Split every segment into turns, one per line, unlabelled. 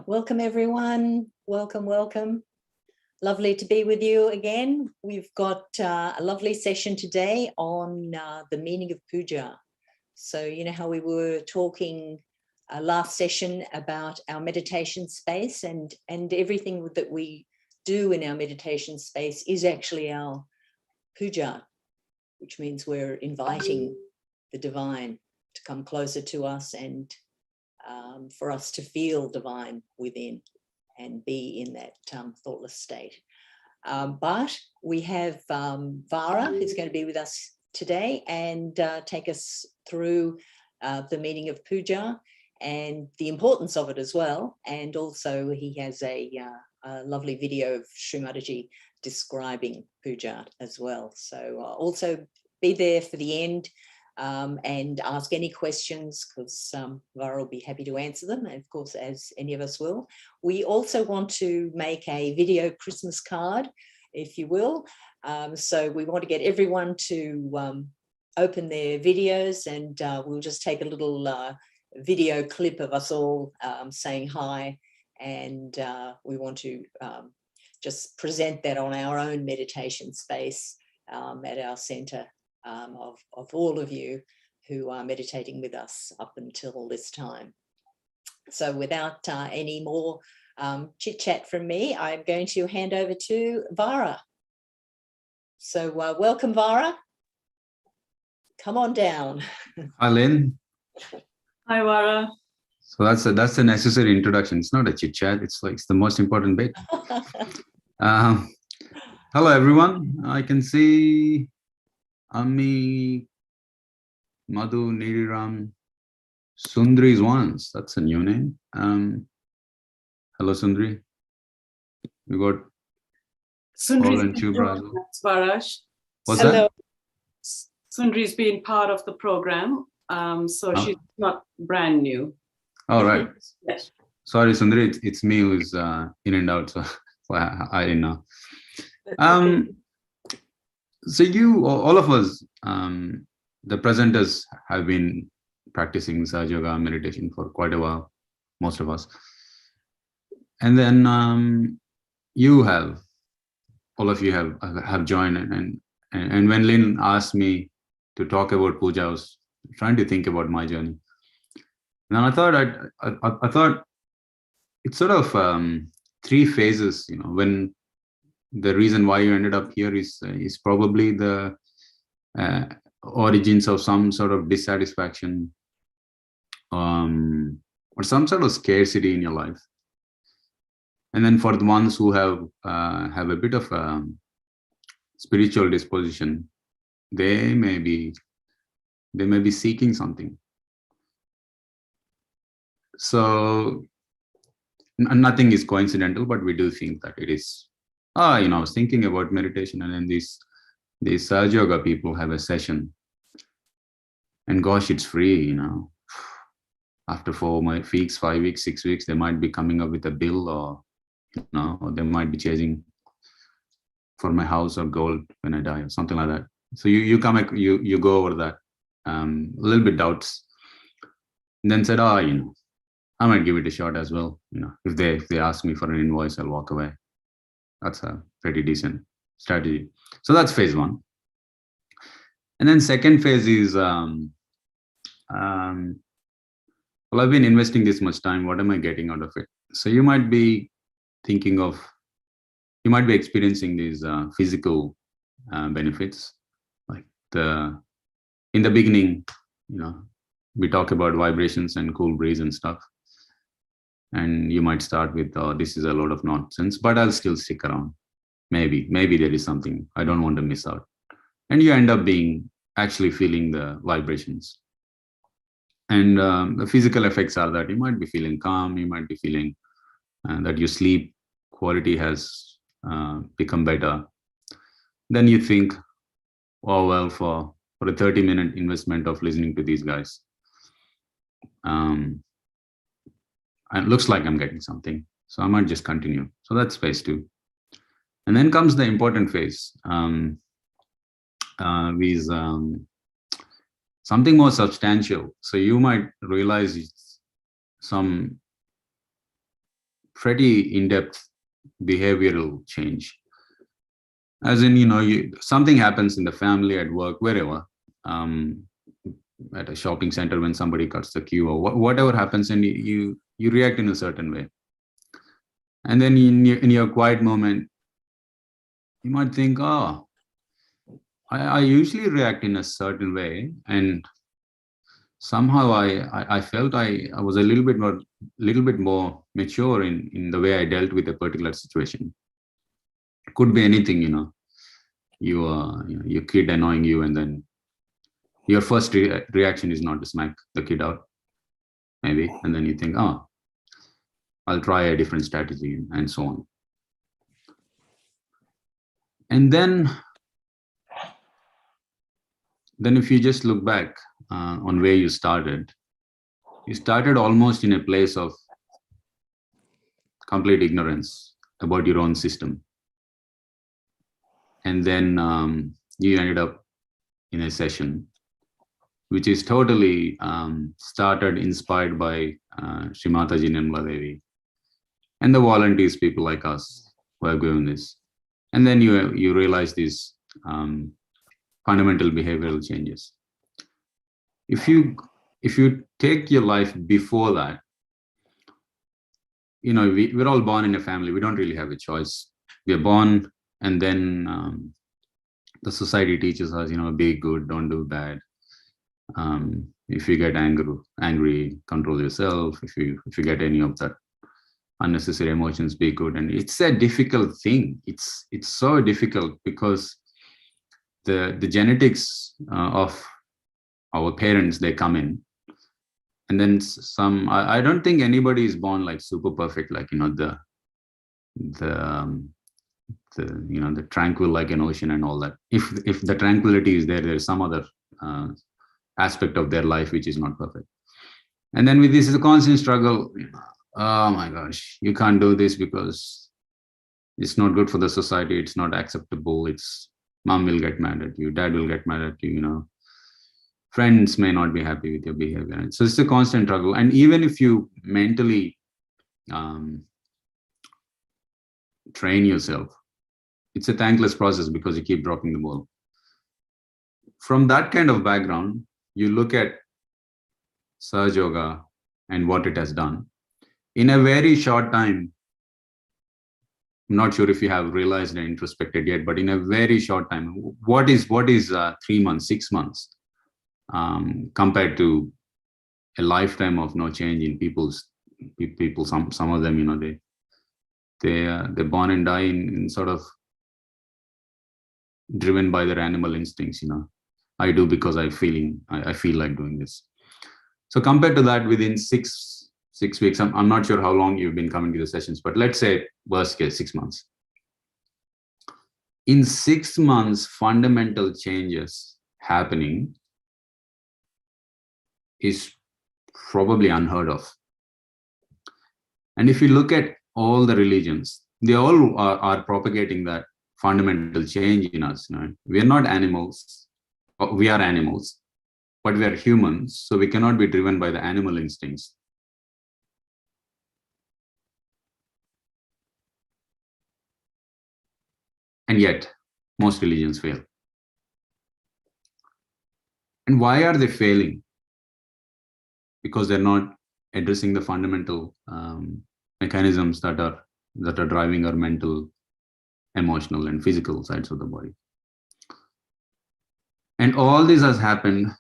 Welcome, everyone. Welcome, welcome. Lovely to be with you again. We've got a lovely session today on the meaning of puja. So, you know how we were talking last session about our meditation space and everything that we do in our meditation space is actually our puja, which means we're inviting the divine to come closer to us and for us to feel divine within and be in that thoughtless state. But we have Vara, who's going to be with us today and take us through the meaning of puja and the importance of it as well. And also he has a lovely video of Shri Mataji describing puja as well. So also be there for the end. And ask any questions because Vara will be happy to answer them, and of course, as any of us will. We also want to make a video Christmas card, if you will. So we want to get everyone to open their videos, and we'll just take a little video clip of us all saying hi, and we want to just present that on our own meditation space at our centre. Of all of you who are meditating with us up until this time. So without any more chit chat from me, I'm going to hand over to Vara. So welcome, Vara. Come on down.
Hi, Lynn.
Hi, Vara.
So that's a necessary introduction. It's not a chit chat. It's the most important bit. Hello, everyone. I can see Ami, Madhu, Niriram, Sundri's once. That's a new name. Hello, Sundri. We got Paul and Chubra.
Varaj.
What's
Hello.
that?
Sundri's been part of the program, so she's not brand new.
All right.
Yes.
Sorry, Sundri. It's me who's in and out, so I didn't know.
Okay.
So you, all of us, the presenters have been practicing Sahaja Yoga meditation for quite a while, most of us. And then you have, all of you have joined. And when Lynn asked me to talk about puja, I was trying to think about my journey. And I thought it's sort of three phases, you know, when the reason why you ended up here is probably the origins of some sort of dissatisfaction or some sort of scarcity in your life. And then for the ones who have a bit of a spiritual disposition, they may be seeking something. So nothing is coincidental, but we do think that it is. You know, I was thinking about meditation, and then these Sahaja Yoga people have a session, and gosh, it's free, you know. After 4 weeks, 5 weeks, 6 weeks, they might be coming up with a bill, or you know, or they might be chasing for my house or gold when I die, or something like that. So you go over that, a little bit doubts, and then said, you know, I might give it a shot as well. You know, if they ask me for an invoice, I'll walk away. That's a pretty decent strategy. So that's phase one. And then second phase is, well, I've been investing this much time. What am I getting out of it? So you might be thinking of, you might be experiencing these physical benefits. Like in the beginning, you know, we talk about vibrations and cool breeze and stuff. And you might start with, this is a load of nonsense, but I'll still stick around. Maybe there is something I don't want to miss out. And you end up actually feeling the vibrations. And the physical effects are that you might be feeling calm, you might be feeling that your sleep quality has become better. Then you think, oh, well, for a 30-minute investment of listening to these guys, it looks like I'm getting something, so I might just continue. So that's phase two. And then comes the important phase, with something more substantial. So you might realize some pretty in-depth behavioral change. As in, something happens in the family, at work, wherever, at a shopping center when somebody cuts the queue or whatever happens, and you react in a certain way. And then in your quiet moment, you might think, oh, I usually react in a certain way, and somehow I felt I was a little bit more mature in the way I dealt with a particular situation. Could be anything, your kid annoying you, and then your first reaction is not to smack the kid out, maybe, and then you think, oh, I'll try a different strategy, and so on. And then if you just look back on where you started almost in a place of complete ignorance about your own system. And then you ended up in a session which is totally inspired by Shri Mataji Nirmala Devi and the volunteers, people like us who are doing this. And then you realize these fundamental behavioral changes. If you take your life before that, we're all born in a family. We don't really have a choice. We're born, and then the society teaches us, be good, don't do bad. If you get angry, control yourself. If you get any of that unnecessary emotions, be good. And it's a difficult thing. It's so difficult because the genetics of our parents, they come in, and then I don't think anybody is born like super perfect, like the tranquil like an ocean and all that. If the tranquility is there's some other aspect of their life which is not perfect. And then with this is a constant struggle. Oh my gosh, you can't do this because it's not good for the society, it's not acceptable, mom will get mad at you, dad will get mad at you, friends may not be happy with your behavior. So it's a constant struggle. And even if you mentally train yourself, it's a thankless process because you keep dropping the ball. From that kind of background, you look at Sahaja Yoga and what it has done. In a very short time, I'm not sure if you have realized and introspected yet, but in a very short time, what is 3 months, 6 months, compared to a lifetime of no change in people, some of them, they're born and die in sort of driven by their animal instincts, I do because I feel like doing this. So compared to that, within six weeks, I'm not sure how long you've been coming to the sessions, but let's say worst case 6 months. In 6 months, fundamental changes happening is probably unheard of. And if you look at all the religions, they all are propagating that fundamental change in us. We are not animals. We are animals, but we are humans, so we cannot be driven by the animal instincts. And yet, most religions fail. And why are they failing? Because they're not addressing the fundamental mechanisms that are driving our mental, emotional, and physical sides of the body. And all this has happened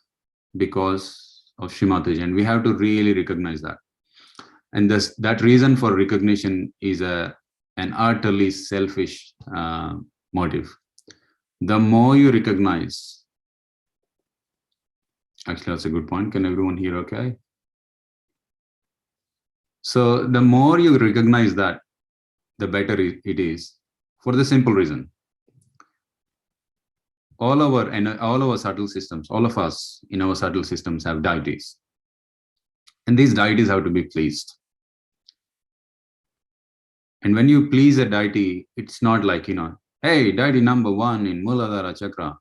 because of Shri Mataji, and we have to really recognize that. And that reason for recognition is an utterly selfish motive. The more you recognize, actually that's a good point. Can everyone hear okay? So the more you recognize that, the better it is, for the simple reason. All our subtle systems, all of us in our subtle systems have deities. And these deities have to be pleased. And when you please a deity, it's not like, hey, deity number 1 in Muladhara Chakra,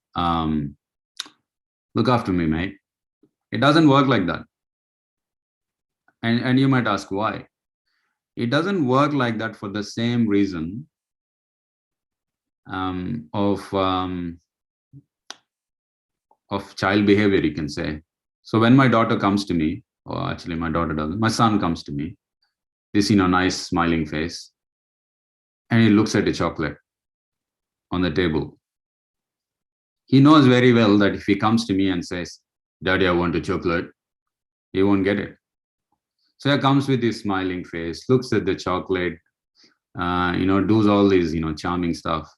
look after me, mate. It doesn't work like that. And you might ask why. It doesn't work like that for the same reason of child behavior, you can say. So when my daughter comes to me, or actually my daughter doesn't, my son comes to me, this, nice smiling face, and he looks at a chocolate on the table. He knows very well that if he comes to me and says, Daddy, I want a chocolate, he won't get it. So he comes with his smiling face, looks at the chocolate, does all these, charming stuff.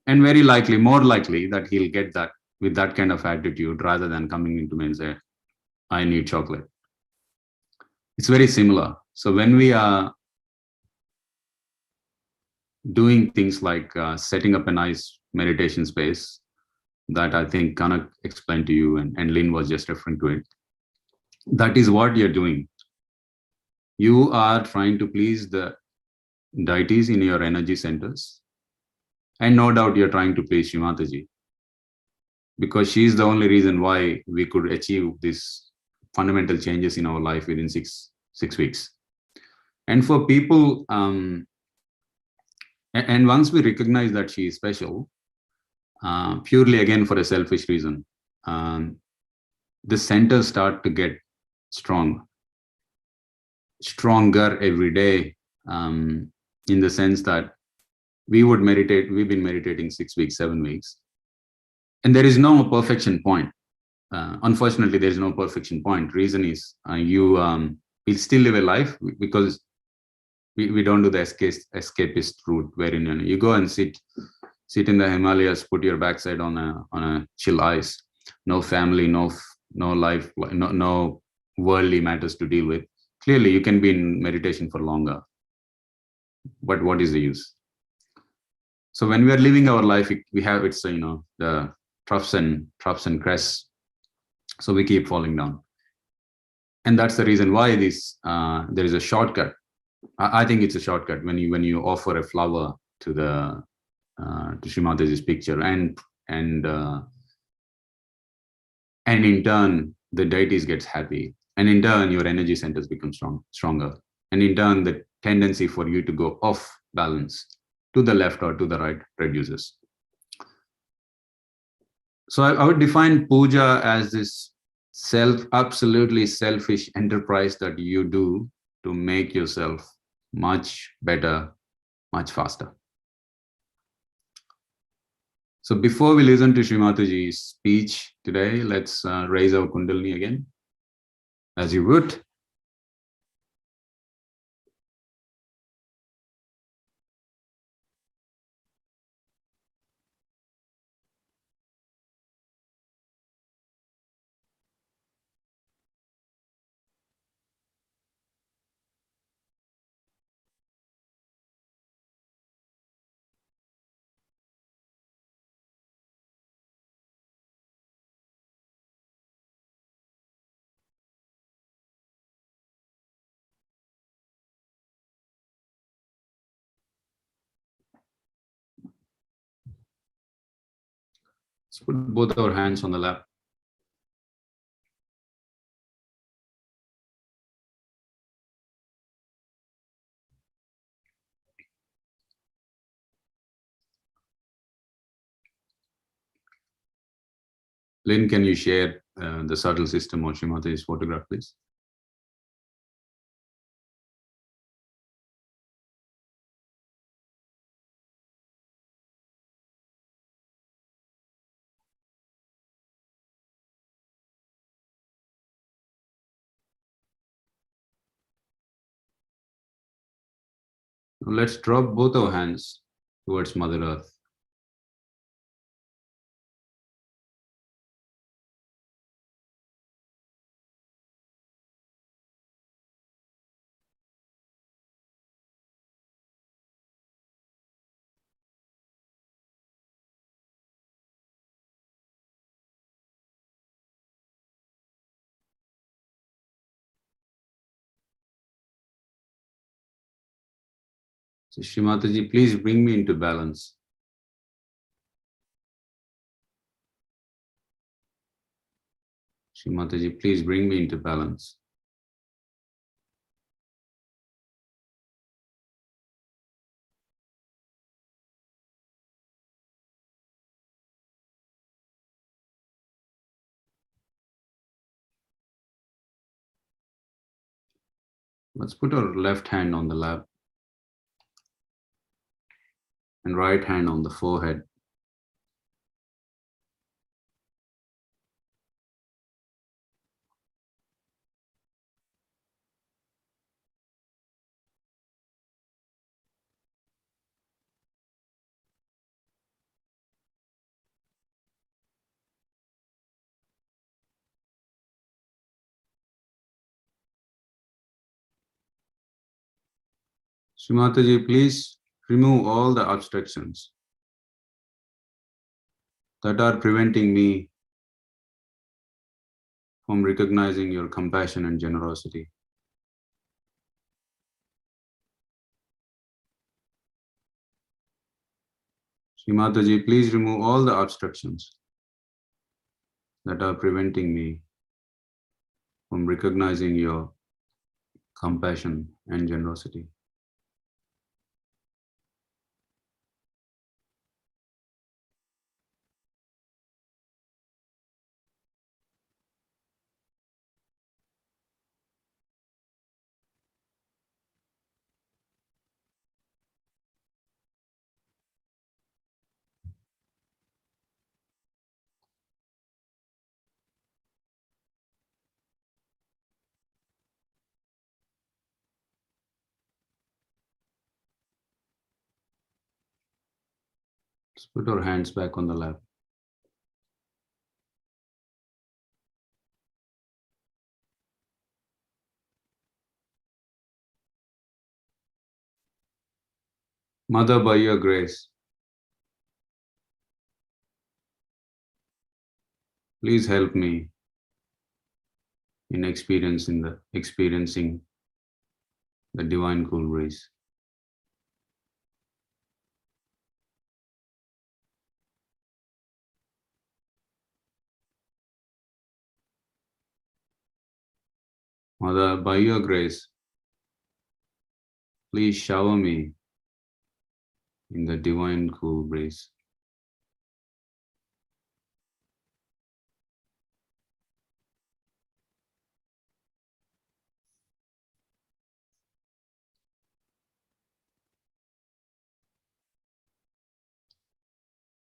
And very likely, more likely that he'll get that with that kind of attitude rather than coming into me and say, I need chocolate. It's very similar. So when we are doing things like setting up a nice meditation space that I think Kanak explained to you and Lynn was just referring to it, that is what you're doing. You are trying to please the deities in your energy centers. And no doubt you're trying to please Shri Mataji, because she is the only reason why we could achieve these fundamental changes in our life within six weeks. And for people, and once we recognize that she is special, purely again for a selfish reason, the centers start to get stronger every day, in the sense that we've been meditating 6 weeks, 7 weeks, and there is no perfection point. Unfortunately, there is no perfection point. Reason is you will still live a life, because we don't do the escapist route wherein you go and sit in the Himalayas, put your backside on a chill ice, no family, no life, no worldly matters to deal with. Clearly, you can be in meditation for longer, but what is the use? So when we are living our life, we have the troughs and crests. So we keep falling down, and that's the reason why there is a shortcut. I think it's a shortcut when you offer a flower to Shri Mataji's picture, and in turn the deities gets happy, and in turn your energy centers become stronger, and in turn the tendency for you to go off balance to the left or to the right reduces. So I would define puja as this absolutely selfish enterprise that you do to make yourself much better, much faster. So before we listen to Shri Mataji's speech today, let's raise our Kundalini again, as you would. Let's put both our hands on the lap. Lynn, can you share the subtle system of Shri Mataji's photograph, please? Now let's drop both our hands towards Mother Earth. So Shri Mataji, please bring me into balance. Shri Mataji, please bring me into balance. Let's put our left hand on the lap and right hand on the forehead. Shri Mataji, please remove all the obstructions that are preventing me from recognizing your compassion and generosity. Shri Mataji, please remove all the obstructions that are preventing me from recognizing your compassion and generosity. Let's put our hands back on the lap. Mother, by your grace, please help me in experiencing the divine cool breeze. Mother, by your grace, please shower me in the divine cool breeze.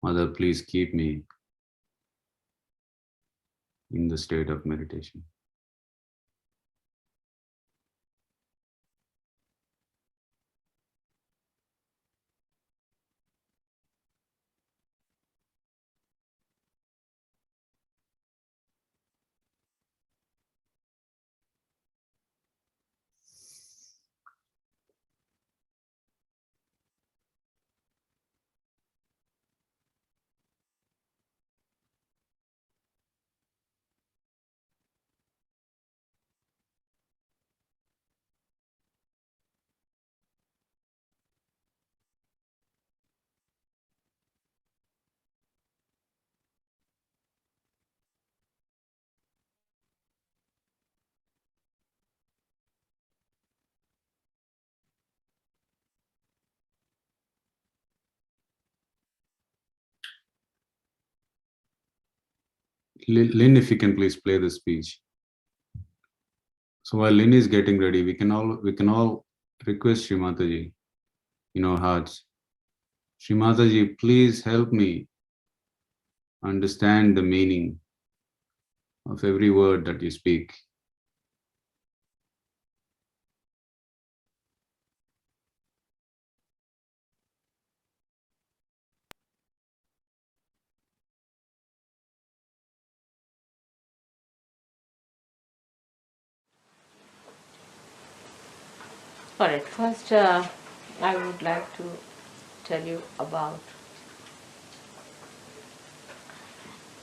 Mother, please keep me in the state of meditation. Lynn, if you can please play the speech. So while Lynn is getting ready, we can all request Shri Mataji in our hearts. Shri Mataji, please help me understand the meaning of every word that you speak.
All right, first I would like to tell you about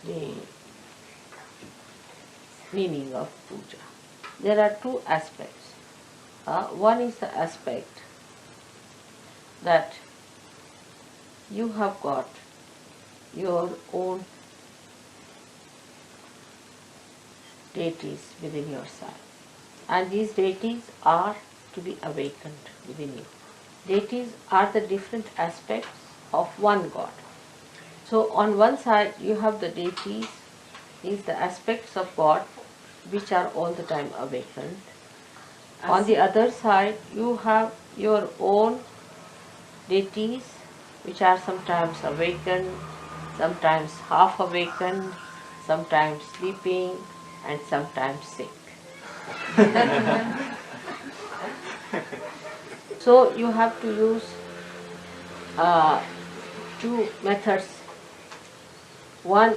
the meaning of puja. There are two aspects. One is the aspect that you have got your own deities within yourself, and these deities are to be awakened within you. Deities are the different aspects of one God. So on one side you have the deities, is the aspects of God which are all the time awakened, On the other side, you have your own deities, which are sometimes awakened, sometimes half awakened, sometimes sleeping, and sometimes sick. So you have to use two methods. One,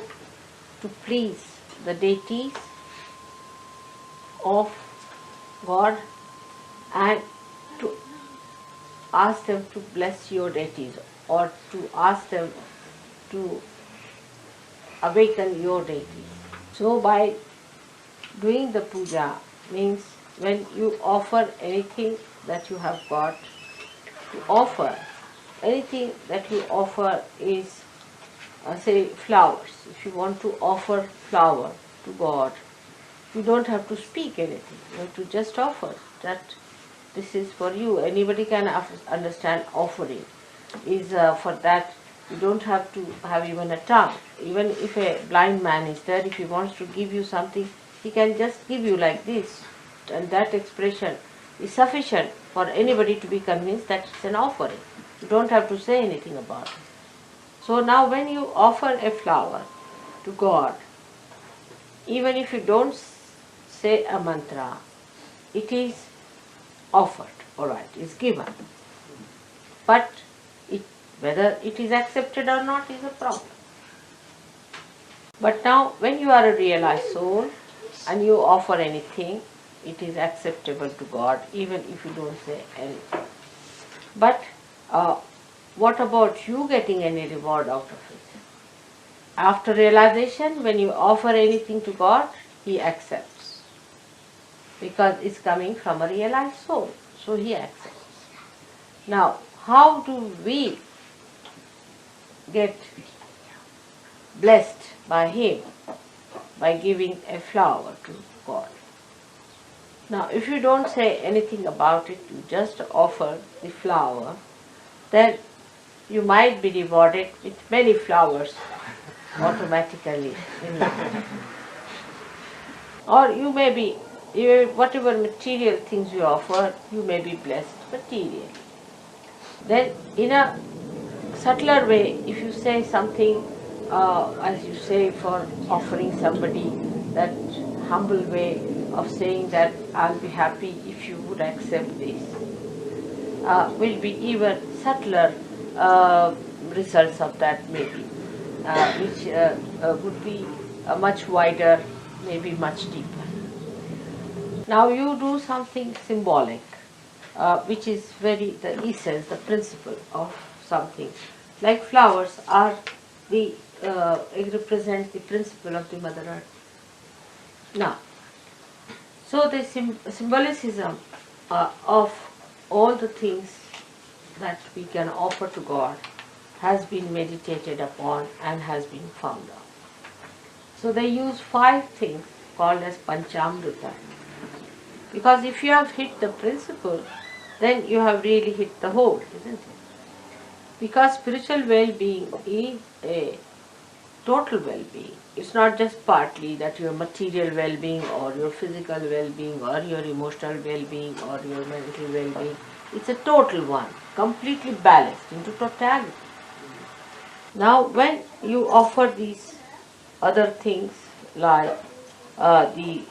to please the deities of God and to ask them to bless your deities, or to ask them to awaken your deities. So by doing the puja means when you offer anything that you have got, to offer anything that you offer is say flowers. If you want to offer flower to God, you don't have to speak anything. You have to just offer that this is for you. Anybody can understand offering is for that. You don't have to have even a tongue. Even if a blind man is there, if he wants to give you something, he can just give you like this. And that expression is sufficient for anybody to be convinced that it's an offering. You don't have to say anything about it. So now when you offer a flower to God, even if you don't say a mantra, it is offered, alright, it's given. But whether it is accepted or not is a problem. But now when you are a realized soul and you offer anything, it is acceptable to God even if you don't say anything. But what about you getting any reward out of it? After realization, when you offer anything to God, He accepts. Because it's coming from a realized soul, so He accepts. Now, how do we get blessed by Him? By giving a flower to God. Now, if you don't say anything about it, you just offer the flower, then you might be rewarded with many flowers automatically in life. Or you may be, whatever material things you offer, you may be blessed materially. Then in a subtler way, if you say something, as you say for offering somebody, that humble way of saying that I'll be happy if you would accept this, will be even subtler results of that maybe, which would be much wider, maybe much deeper. Now you do something symbolic, which is the essence, the principle of something. Like flowers are it represents the principle of the Mother Earth. Now, so the symbolicism of all the things that we can offer to God has been meditated upon and has been found out. So they use 5 things called as Panchamrita. Because if you have hit the principle, then you have really hit the whole, isn't it? Because spiritual well-being is a total well-being. It's not just partly that your material well-being or your physical well-being or your emotional well-being or your mental well-being. It's a total one, completely balanced into totality. Now when you offer these other things like these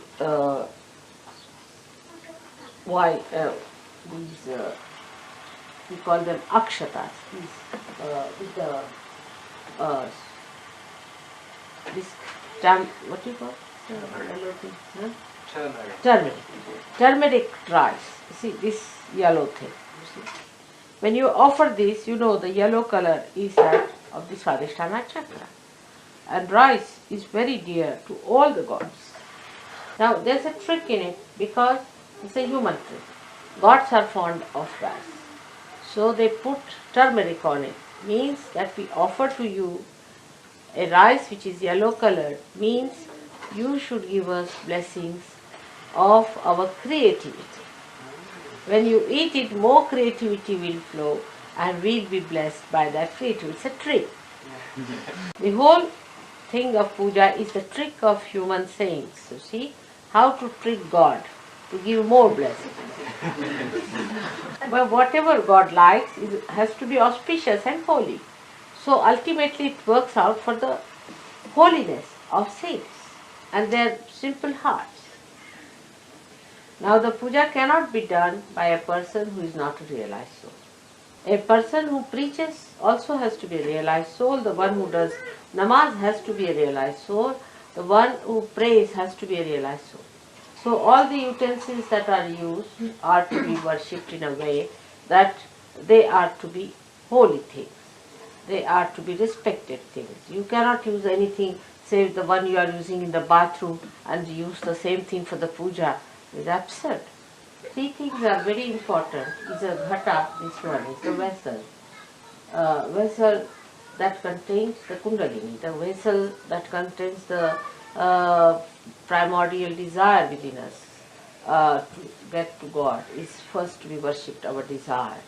we call them akshatas, with the this what do you call it? Turmeric rice. See this yellow thing. You see? When you offer this, you know the yellow color is that of the Swadhisthana chakra. And rice is very dear to all the gods. Now there's a trick in it because it's a human trick. Gods are fond of rice. So they put turmeric on it. Means that we offer to you a rice which is yellow colored, means you should give us blessings of our creativity. When you eat it, more creativity will flow and we'll be blessed by that creativity. It's a trick. The whole thing of puja is the trick of human sayings. You see, how to trick God to give more blessings. But whatever God likes has to be auspicious and holy. So ultimately it works out for the holiness of saints and their simple hearts. Now the puja cannot be done by a person who is not a realized soul. A person who preaches also has to be a realized soul. The one who does namaz has to be a realized soul. The one who prays has to be a realized soul. So all the utensils that are used are to be worshipped in a way that they are to be holy things. They are to be respected things. You cannot use anything save the one you are using in the bathroom and use the same thing for the puja. It is absurd. Three things are very important. Is a ghata, this one is the vessel. Vessel that contains the kundalini, the vessel that contains the primordial desire within us to get to God is first to be worshipped. Our desire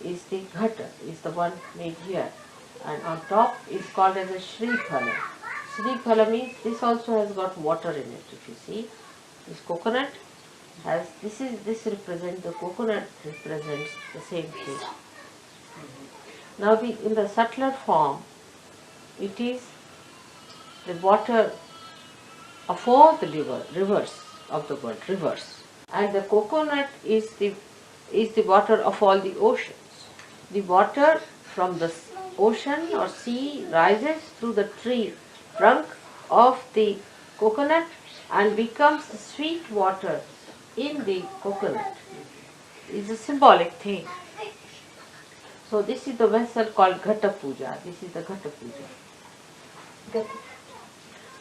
is the ghata, is the one made here, and on top is called as a Shri Phala. Shri Phala means this also has got water in it. If you see, this coconut has this represents the coconut represents the same thing. Now in the subtler form, it is the water of all the rivers of the world, rivers. And the coconut is the water of all the oceans. The water from the ocean or sea rises through the tree trunk of the coconut and becomes sweet water in the coconut. It's a symbolic thing. So this is the vessel called Ghata Puja. This is the Ghata Puja.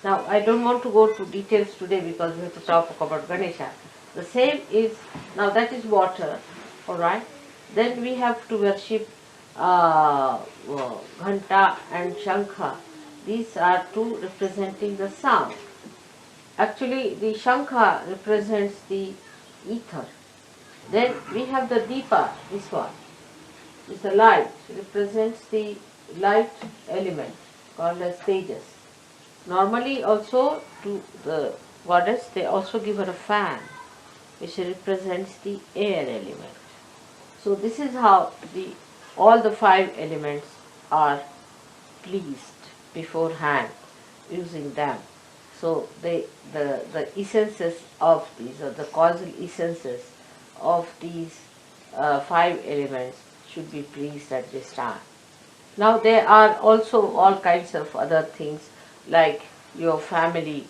Now I don't want to go to details today because we have to talk about Ganesha. The same is, now that is water, alright. Then we have to worship Ghanta and Shankha. These are two representing the sound. Actually the Shankha represents the ether. Then we have the Deepa, this one. It's the light, represents the light element called as Tejas. Normally also to the goddess they also give her a fan which represents the air element. So this is how all the five elements are pleased beforehand using them. So the essences of these, or the causal essences of these five elements should be pleased at this time. Now there are also all kinds of other things like your family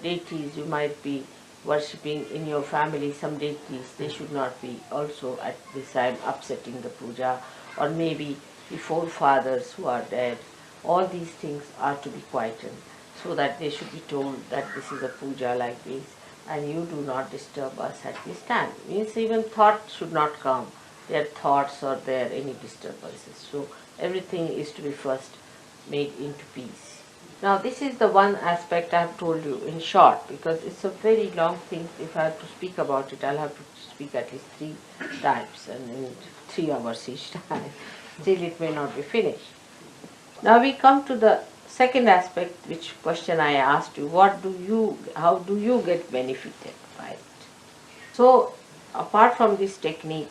deities you might be worshipping in your family. Some deities, they should not be also at this time upsetting the puja, or maybe the forefathers who are dead. All these things are to be quietened so that they should be told that this is a puja like this and you do not disturb us at this time. Means even thoughts should not come, their thoughts or their any disturbances. So everything is to be first made into peace. Now this is the one aspect I have told you in short, because it's a very long thing. If I have to speak about it, I'll have to speak at least 3 times and in 3 hours each time. Still it may not be finished. Now we come to the second aspect, which question I asked you, how do you get benefited by it? So apart from this technique,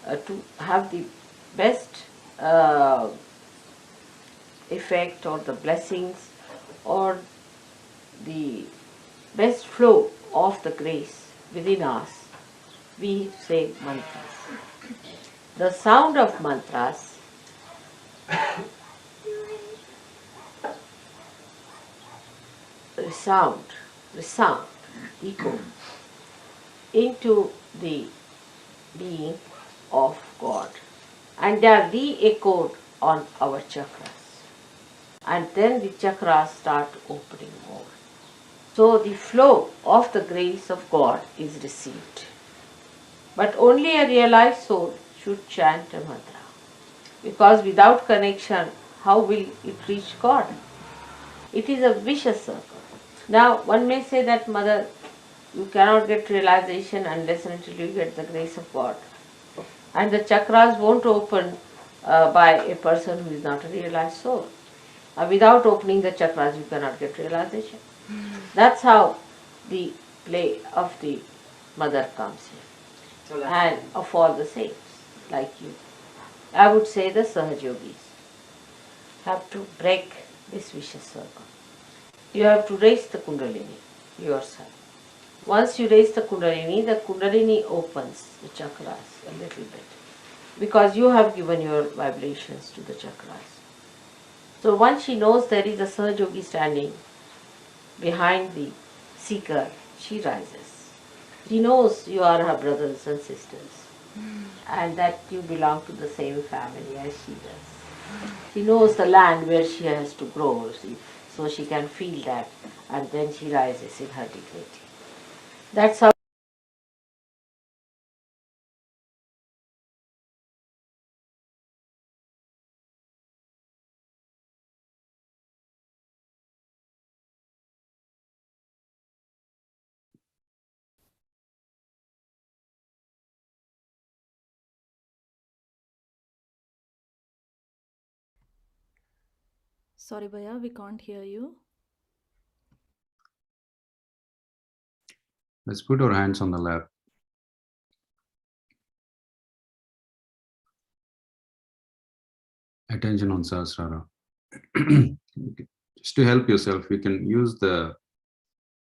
to have the best effect or the blessings or the best flow of the grace within us, we say mantras. The sound of mantras resound, echo into the being of God, and they are re-echoed on our chakras, and then the chakras start opening more. So the flow of the grace of God is received. But only a realized soul should chant a mantra, because without connection, how will it reach God? It is a vicious circle. Now one may say that, Mother, you cannot get realization unless and until you get the grace of God. And the chakras won't open by a person who is not a realized soul. Without opening the chakras, you cannot get realization. That's how the play of the mother comes here, and of all the saints like you. I would say the Sahaja Yogis have to break this vicious circle. You have to raise the Kundalini yourself. Once you raise the Kundalini opens the chakras a little bit, because you have given your vibrations to the chakras. So once she knows there is a Sahaja Yogi standing behind the seeker, she rises. She knows you are her brothers and sisters and that you belong to the same family as she does. She knows the land where she has to grow, so she can feel that, and then she rises in her dignity. That's how.
Sorry, Bhaiya, we can't hear you.
Let's put our hands on the lap. Attention on Sahasrara. Just to help yourself, you can use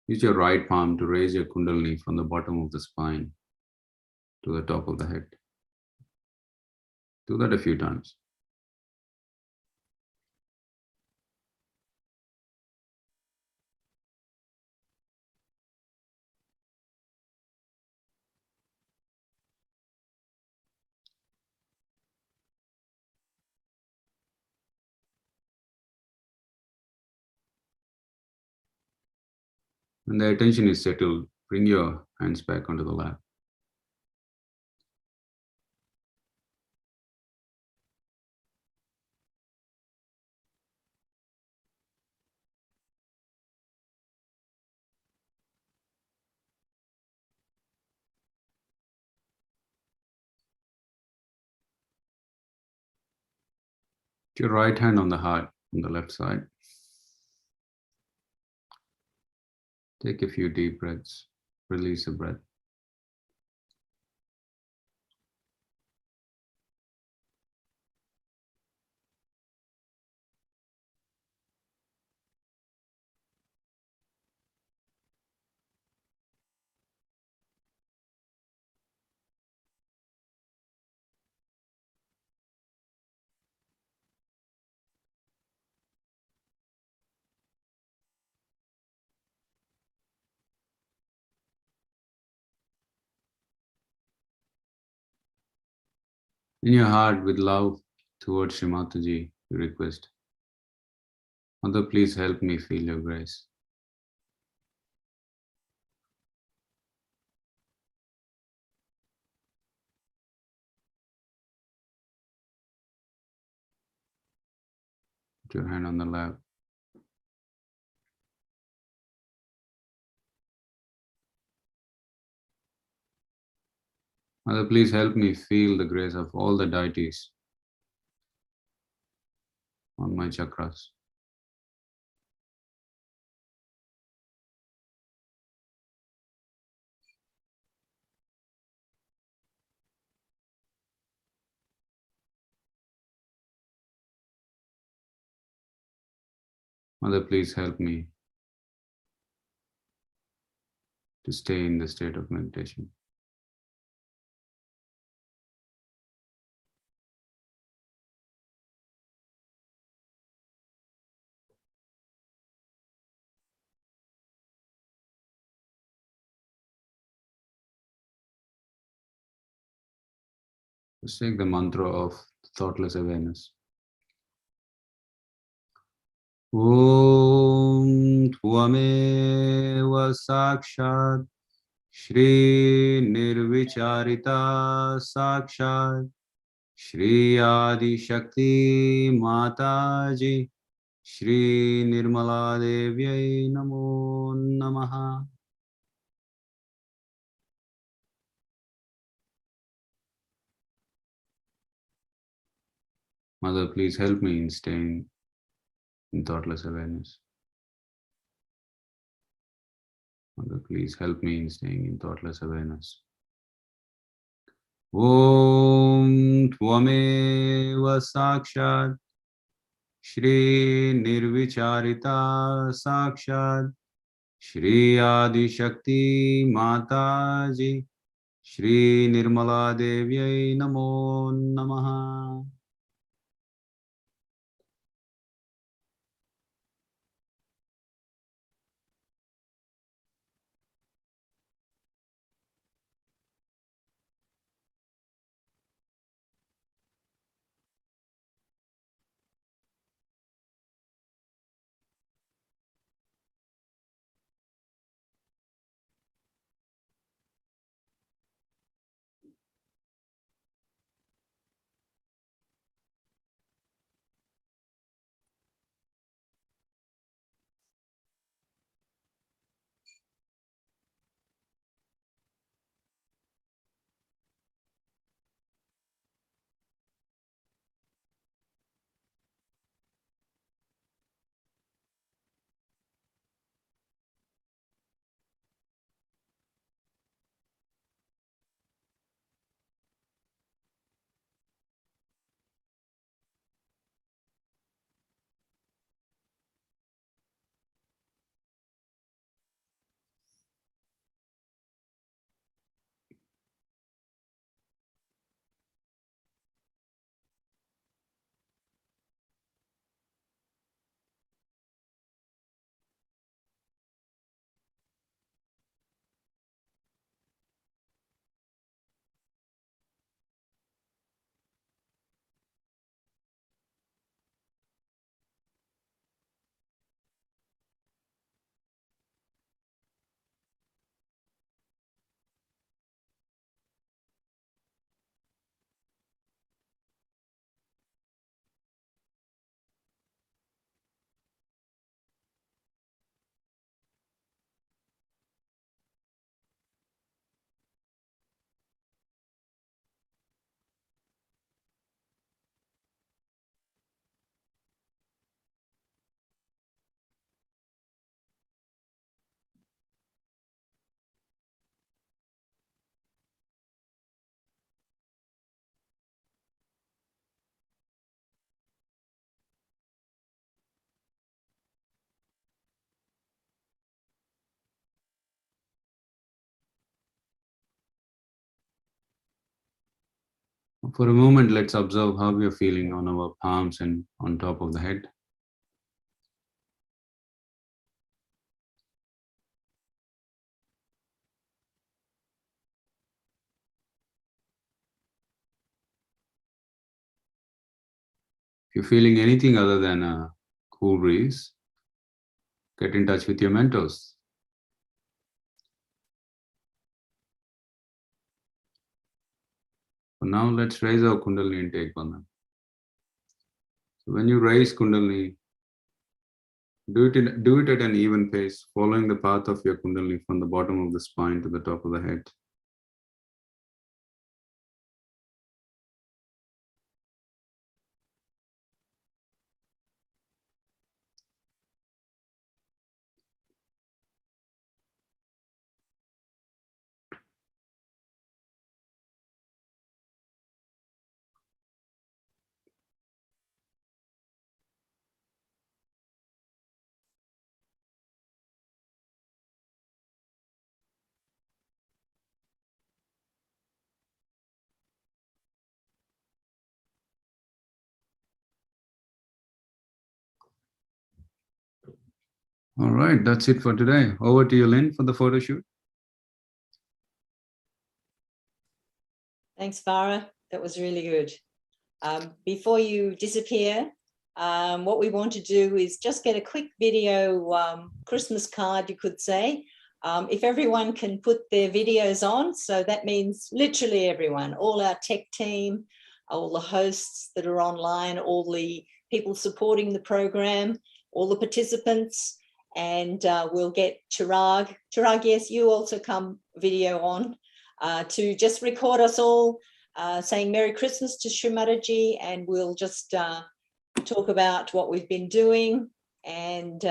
your right palm to raise your Kundalini from the bottom of the spine to the top of the head. Do that a few times. When the attention is settled, bring your hands back onto the lap. Put your right hand on the heart on the left side. Take a few deep breaths. Release the breath. In your heart, with love towards Shri Mataji, you request, Mother, please help me feel your grace. Put your hand on the lap. Mother, please help me feel the grace of all the deities on my chakras. Mother, please help me to stay in the state of meditation. Just take the mantra of thoughtless awareness. Om Tvameva Sakshat Shri Nirvicharita Sakshat Shri Adi Shakti Mataji Shri Nirmala Devi Namo Namaha. Mother, please help me in staying in thoughtless awareness. Mother, please help me in staying in thoughtless awareness. Om Tvameva Sakshat Shri Nirvicharita Sakshat Shri Adi Shakti Mataji Shri Nirmala Devi Namo Namaha. For a moment, let's observe how we are feeling on our palms and on top of the head. If you're feeling anything other than a cool breeze, get in touch with your mentors. For now, let's raise our Kundalini and take on them. So when you raise Kundalini, do it at an even pace, following the path of your Kundalini from the bottom of the spine to the top of the head. All right, that's it for today. Over to you, Lynn, for the photo shoot.
Thanks, Farah. That was really good. Before you disappear, what we want to do is just get a quick video Christmas card, you could say. If everyone can put their videos on, so that means literally everyone, all our tech team, all the hosts that are online, all the people supporting the program, all the participants, and we'll get Chirag. Chirag, yes, you also come video on to just record us all saying Merry Christmas to Shri Mataji, and we'll just talk about what we've been doing, and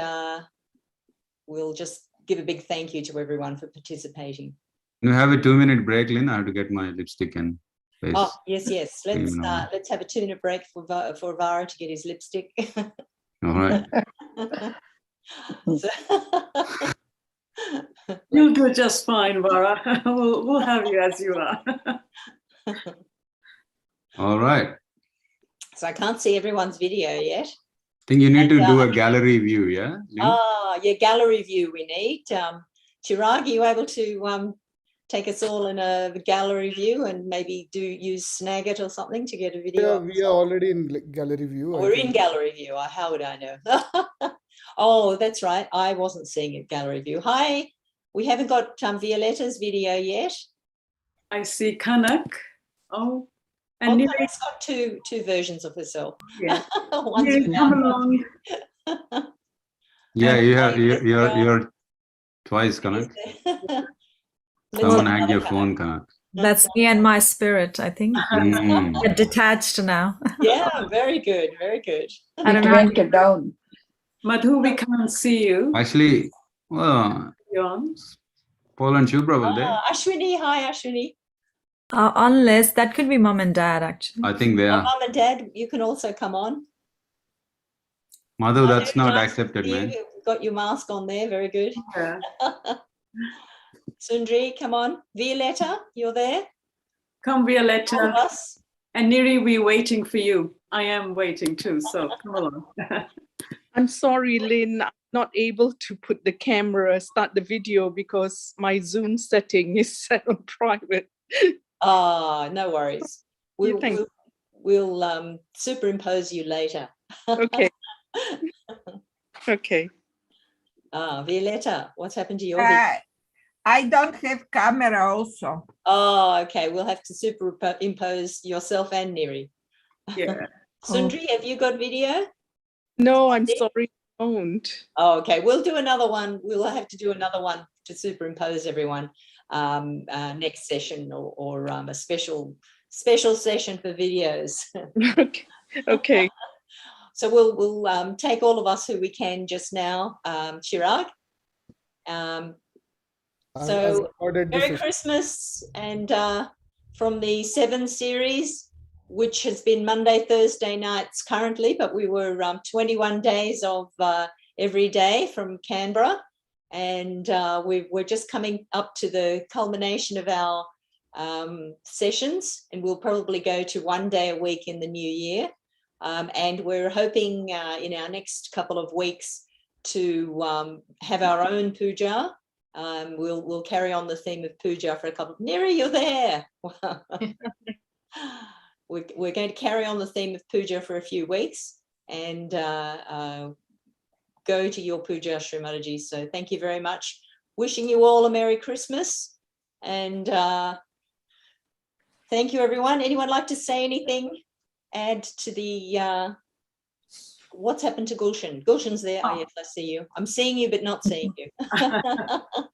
we'll just give a big thank you to everyone for participating.
You have a 2-minute break, Lynn. I have to get my lipstick and face.
Oh, yes. Let's
cream on.
let's have a 2-minute break for Vara to get his lipstick.
All right.
You'll do just fine, Vara. We'll have you as you are.
All right.
So I can't see everyone's video yet.
I think you need to do a gallery view, yeah? Lynn?
Yeah, gallery view we need. Chirag, are you able to take us all in a gallery view and maybe use Snagit or something to get a video?
Yeah, we are already in gallery view.
We're in gallery view. How would I know? Oh, that's right. I wasn't seeing it gallery view. Hi, we haven't got Violetta's video yet.
I see Kanak. Oh, and
Oh,
Niri,
Karak's got two versions of herself.
yeah.
One's
Niri,
without,
come
one's
along.
Yeah,
with.
you're twice, Kanak. Someone hacked your phone, Kanak.
That's me and my spirit, I think.
Mm.
We're detached now.
Yeah, very good, very good.
I don't
It
know.
went down.
Madhu, we can't see you.
Actually, well,
You're on.
Paul and Shubhra were there.
Ashwini, hi Ashwini.
Unless that could be mom and dad, actually.
I think they are.
Mum and Dad, you can also come on.
Madhu, that's not
Nice to
accepted,
see
man.
you. You've got your mask on there, very good.
Yeah.
Sundri, come on. Violetta, you're there?
Come,
All of
Violetta.
us?
And Niri, we're waiting for you. I am waiting too, so come along.
I'm sorry, Lynn, I'm not able to put the camera, start the video because my Zoom setting is set on private.
No worries. We'll,
thank
we'll, we'll superimpose you later.
Okay. Okay.
Violetta, what's happened to your video?
I don't have camera also.
Oh, okay. We'll have to superimpose yourself and Neri.
Yeah.
Sundri, have you got video?
No, I'm sorry, I don't.
Oh, okay. We'll do another one. We'll have to do another one to superimpose everyone next session or a special session for videos.
Okay. Okay.
So we'll take all of us who we can just now. Chirag. So Merry Christmas, and from the 7 series, which has been Monday, Thursday nights currently, but we were 21 days of every day from Canberra, and we're just coming up to the culmination of our sessions, and we'll probably go to 1 day a week in the new year, and we're hoping in our next couple of weeks to have our own puja. We'll carry on the theme of puja for a couple. Neri, you're there. We're going to carry on the theme of puja for a few weeks and go to your puja, Shri Mataji. So thank you very much. Wishing you all a Merry Christmas, and thank you, everyone. Anyone like to say anything? Add to the what's happened to Gulshan? Gulshan's there. Oh, yes, I see you. I'm seeing you, but not seeing you.